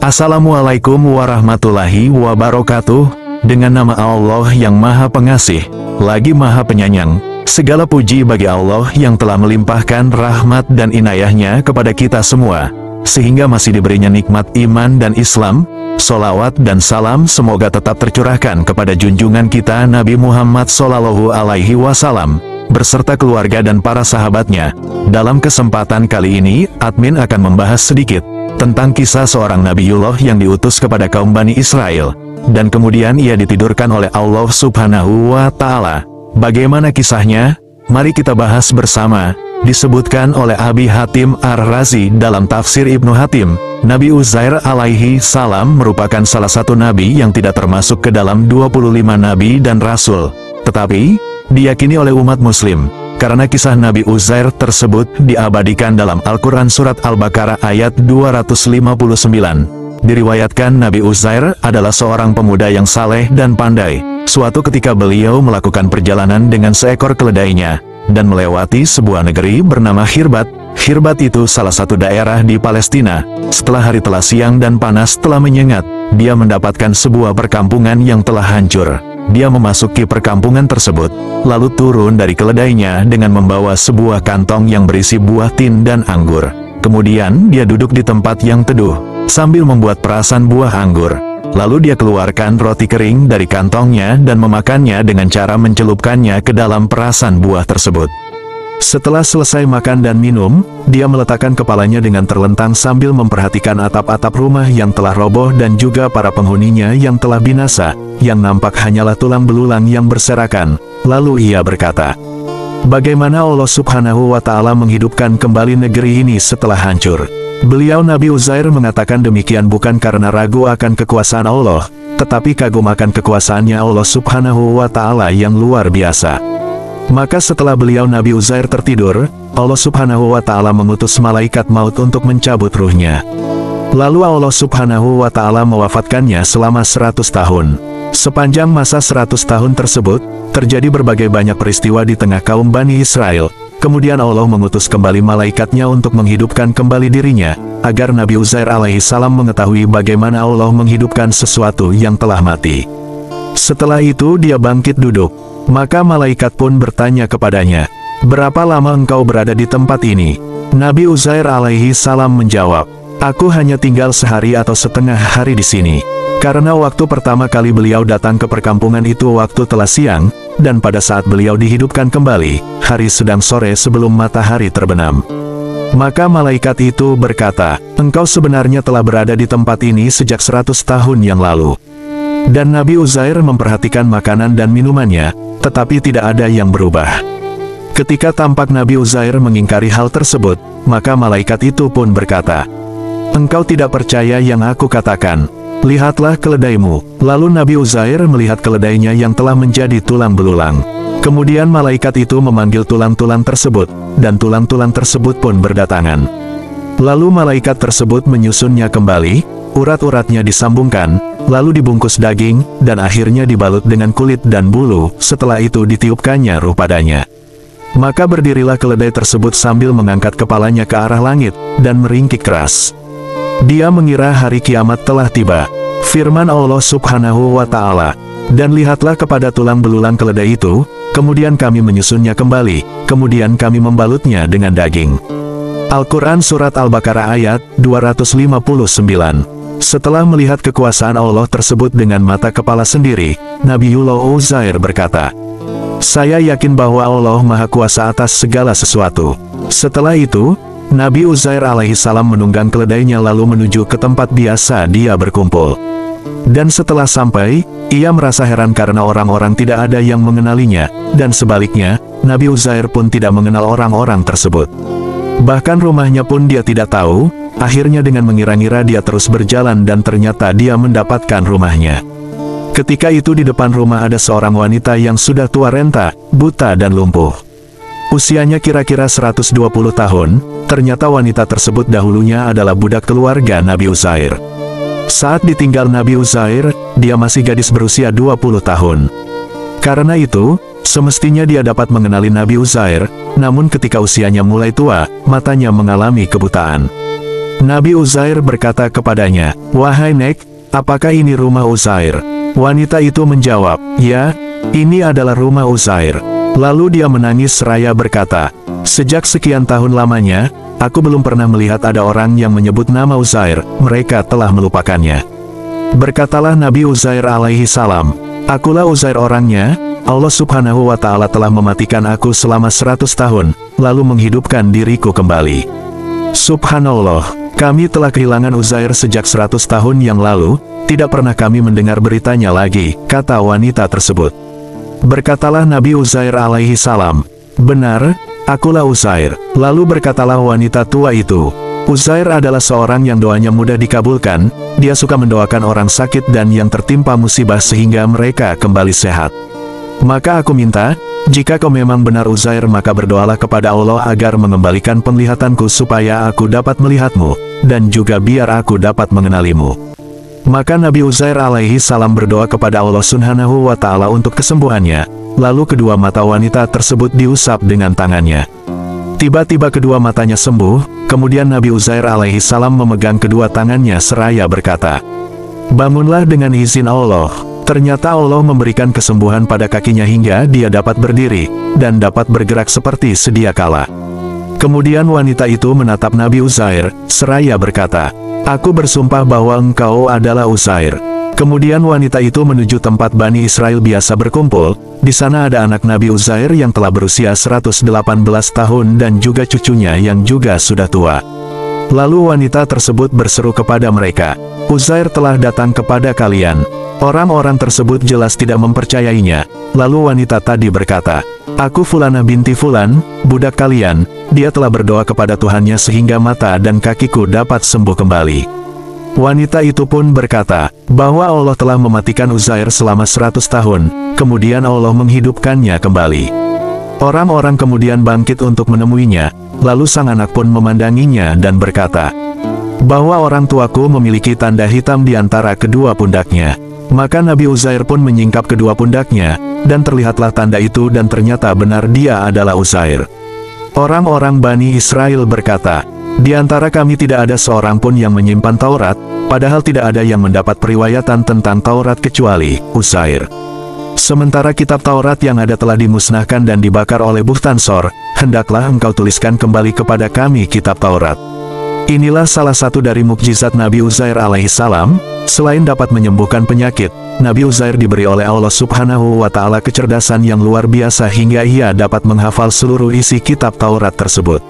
Assalamualaikum warahmatullahi wabarakatuh. Dengan nama Allah yang Maha Pengasih, lagi Maha Penyayang, segala puji bagi Allah yang telah melimpahkan rahmat dan inayahnya kepada kita semua, sehingga masih diberinya nikmat iman dan Islam. Solawat dan salam semoga tetap tercurahkan kepada junjungan kita Nabi Muhammad SAW, beserta keluarga dan para sahabatnya. Dalam kesempatan kali ini, admin akan membahas sedikit tentang kisah seorang Nabiullah yang diutus kepada kaum Bani Israel, dan kemudian ia ditidurkan oleh Allah Subhanahu wa Ta'ala. Bagaimana kisahnya? Mari kita bahas bersama. Disebutkan oleh Abi Hatim Ar-Razi dalam tafsir Ibnu Hatim, Nabi Uzair alaihi salam merupakan salah satu nabi yang tidak termasuk ke dalam 25 nabi dan rasul, tetapi diyakini oleh umat muslim, karena kisah Nabi Uzair tersebut diabadikan dalam Al-Quran Surat Al-Baqarah ayat 259. Diriwayatkan Nabi Uzair adalah seorang pemuda yang saleh dan pandai. Suatu ketika beliau melakukan perjalanan dengan seekor keledainya, dan melewati sebuah negeri bernama Khirbat. Khirbat itu salah satu daerah di Palestina. Setelah hari telah siang dan panas telah menyengat, dia mendapatkan sebuah perkampungan yang telah hancur. Dia memasuki perkampungan tersebut, lalu turun dari keledainya dengan membawa sebuah kantong yang berisi buah tin dan anggur. Kemudian dia duduk di tempat yang teduh, sambil membuat perasan buah anggur. Lalu dia keluarkan roti kering dari kantongnya dan memakannya dengan cara mencelupkannya ke dalam perasan buah tersebut. Setelah selesai makan dan minum, dia meletakkan kepalanya dengan terlentang sambil memperhatikan atap-atap rumah yang telah roboh dan juga para penghuninya yang telah binasa, yang nampak hanyalah tulang belulang yang berserakan. Lalu ia berkata, bagaimana Allah Subhanahu wa Ta'ala menghidupkan kembali negeri ini setelah hancur? Beliau Nabi Uzair mengatakan demikian bukan karena ragu akan kekuasaan Allah, tetapi kagum akan kekuasaannya Allah Subhanahu wa Ta'ala yang luar biasa. Maka setelah beliau Nabi Uzair tertidur, Allah Subhanahu wa Ta'ala mengutus malaikat maut untuk mencabut ruhnya. Lalu Allah Subhanahu wa Ta'ala mewafatkannya selama 100 tahun. Sepanjang masa 100 tahun tersebut, terjadi berbagai banyak peristiwa di tengah kaum Bani Israel. Kemudian Allah mengutus kembali malaikatnya untuk menghidupkan kembali dirinya, agar Nabi Uzair alaihi salam mengetahui bagaimana Allah menghidupkan sesuatu yang telah mati. Setelah itu dia bangkit duduk, maka malaikat pun bertanya kepadanya, berapa lama engkau berada di tempat ini? Nabi Uzair alaihi salam menjawab, aku hanya tinggal sehari atau setengah hari di sini. Karena waktu pertama kali beliau datang ke perkampungan itu waktu telah siang, dan pada saat beliau dihidupkan kembali, hari sedang sore sebelum matahari terbenam. Maka malaikat itu berkata, engkau sebenarnya telah berada di tempat ini sejak 100 tahun yang lalu. Dan Nabi Uzair memperhatikan makanan dan minumannya, tetapi tidak ada yang berubah. Ketika tampak Nabi Uzair mengingkari hal tersebut, maka malaikat itu pun berkata, engkau tidak percaya yang aku katakan. Lihatlah keledaimu. Lalu Nabi Uzair melihat keledainya yang telah menjadi tulang belulang. Kemudian malaikat itu memanggil tulang-tulang tersebut, dan tulang-tulang tersebut pun berdatangan. Lalu malaikat tersebut menyusunnya kembali, urat-uratnya disambungkan, lalu dibungkus daging, dan akhirnya dibalut dengan kulit dan bulu. Setelah itu ditiupkannya ruh padanya. Maka berdirilah keledai tersebut sambil mengangkat kepalanya ke arah langit, dan meringkik keras. Dia mengira hari kiamat telah tiba. Firman Allah Subhanahu wa Ta'ala, dan lihatlah kepada tulang belulang keledai itu, kemudian kami menyusunnya kembali, kemudian kami membalutnya dengan daging. Al-Quran Surat Al-Baqarah ayat 259. Setelah melihat kekuasaan Allah tersebut dengan mata kepala sendiri, Nabiullah Uzair berkata, saya yakin bahwa Allah Maha Kuasa atas segala sesuatu. Setelah itu, Nabi Uzair alaihi salam menunggang keledainya lalu menuju ke tempat biasa dia berkumpul. Dan setelah sampai, ia merasa heran karena orang-orang tidak ada yang mengenalinya, dan sebaliknya, Nabi Uzair pun tidak mengenal orang-orang tersebut. Bahkan rumahnya pun dia tidak tahu. Akhirnya dengan mengira-ngira dia terus berjalan dan ternyata dia mendapatkan rumahnya. Ketika itu di depan rumah ada seorang wanita yang sudah tua renta, buta dan lumpuh. Usianya kira-kira 120 tahun, ternyata wanita tersebut dahulunya adalah budak keluarga Nabi Uzair. Saat ditinggal Nabi Uzair, dia masih gadis berusia 20 tahun. Karena itu, semestinya dia dapat mengenali Nabi Uzair, namun ketika usianya mulai tua, matanya mengalami kebutaan. Nabi Uzair berkata kepadanya, "Wahai Nek, apakah ini rumah Uzair?" Wanita itu menjawab, "Ya, ini adalah rumah Uzair." Lalu dia menangis seraya berkata, "Sejak sekian tahun lamanya, aku belum pernah melihat ada orang yang menyebut nama Uzair, mereka telah melupakannya." Berkatalah Nabi Uzair alaihi salam, "Akulah Uzair orangnya, Allah subhanahu wa ta'ala telah mematikan aku selama 100 tahun, lalu menghidupkan diriku kembali. Subhanallah, kami telah kehilangan Uzair sejak 100 tahun yang lalu, tidak pernah kami mendengar beritanya lagi," kata wanita tersebut. Berkatalah Nabi Uzair alaihi salam, "Benar, akulah Uzair." Lalu berkatalah wanita tua itu, "Uzair adalah seorang yang doanya mudah dikabulkan, dia suka mendoakan orang sakit dan yang tertimpa musibah sehingga mereka kembali sehat. Maka aku minta, jika kau memang benar Uzair maka berdoalah kepada Allah agar mengembalikan penglihatanku supaya aku dapat melihatmu, dan juga biar aku dapat mengenalimu." Maka Nabi Uzair alaihi salam berdoa kepada Allah subhanahu wa ta'ala untuk kesembuhannya, lalu kedua mata wanita tersebut diusap dengan tangannya. Tiba-tiba kedua matanya sembuh, kemudian Nabi Uzair alaihi salam memegang kedua tangannya seraya berkata, "Bangunlah dengan izin Allah." Ternyata Allah memberikan kesembuhan pada kakinya hingga dia dapat berdiri, dan dapat bergerak seperti sedia kala. Kemudian wanita itu menatap Nabi Uzair, seraya berkata, "Aku bersumpah bahwa engkau adalah Uzair." Kemudian wanita itu menuju tempat Bani Israel biasa berkumpul. Di sana ada anak Nabi Uzair yang telah berusia 118 tahun dan juga cucunya yang juga sudah tua. Lalu wanita tersebut berseru kepada mereka, "Uzair telah datang kepada kalian." Orang-orang tersebut jelas tidak mempercayainya. Lalu wanita tadi berkata, "Aku Fulanah binti Fulan, budak kalian, dia telah berdoa kepada Tuhannya sehingga mata dan kakiku dapat sembuh kembali." Wanita itu pun berkata, bahwa Allah telah mematikan Uzair selama 100 tahun, kemudian Allah menghidupkannya kembali. Orang-orang kemudian bangkit untuk menemuinya, lalu sang anak pun memandanginya dan berkata, bahwa orang tuaku memiliki tanda hitam di antara kedua pundaknya. Maka Nabi Uzair pun menyingkap kedua pundaknya, dan terlihatlah tanda itu dan ternyata benar dia adalah Uzair. Orang-orang Bani Israel berkata, "Di antara kami tidak ada seorang pun yang menyimpan Taurat, padahal tidak ada yang mendapat periwayatan tentang Taurat kecuali Uzair. Sementara kitab Taurat yang ada telah dimusnahkan dan dibakar oleh Bukhtansor, hendaklah engkau tuliskan kembali kepada kami kitab Taurat." Inilah salah satu dari mukjizat Nabi Uzair alaihissalam. Selain dapat menyembuhkan penyakit, Nabi Uzair diberi oleh Allah subhanahu wa ta'ala kecerdasan yang luar biasa hingga ia dapat menghafal seluruh isi kitab Taurat tersebut.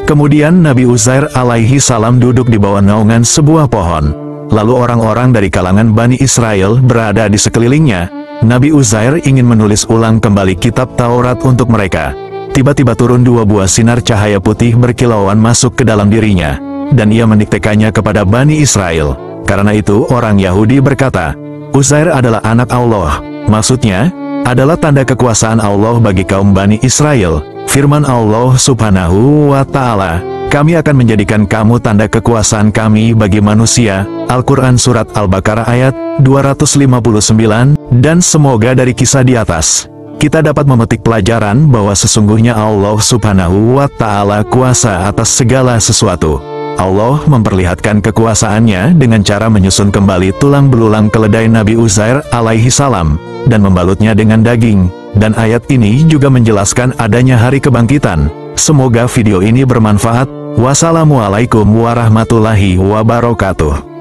Kemudian Nabi Uzair alaihissalam duduk di bawah naungan sebuah pohon. Lalu orang-orang dari kalangan Bani Israel berada di sekelilingnya. Nabi Uzair ingin menulis ulang kembali kitab Taurat untuk mereka. Tiba-tiba turun dua buah sinar cahaya putih berkilauan masuk ke dalam dirinya, dan ia meniktekannya kepada Bani Israel. Karena itu orang Yahudi berkata, Uzair adalah anak Allah. Maksudnya, adalah tanda kekuasaan Allah bagi kaum Bani Israel. Firman Allah subhanahu wa ta'ala, "Kami akan menjadikan kamu tanda kekuasaan kami bagi manusia." Al-Quran Surat Al-Baqarah ayat 259, dan semoga dari kisah di atas, kita dapat memetik pelajaran bahwa sesungguhnya Allah subhanahu wa ta'ala kuasa atas segala sesuatu. Allah memperlihatkan kekuasaannya dengan cara menyusun kembali tulang belulang keledai Nabi Uzair alaihi salam, dan membalutnya dengan daging. Dan ayat ini juga menjelaskan adanya hari kebangkitan. Semoga video ini bermanfaat. Wassalamualaikum warahmatullahi wabarakatuh.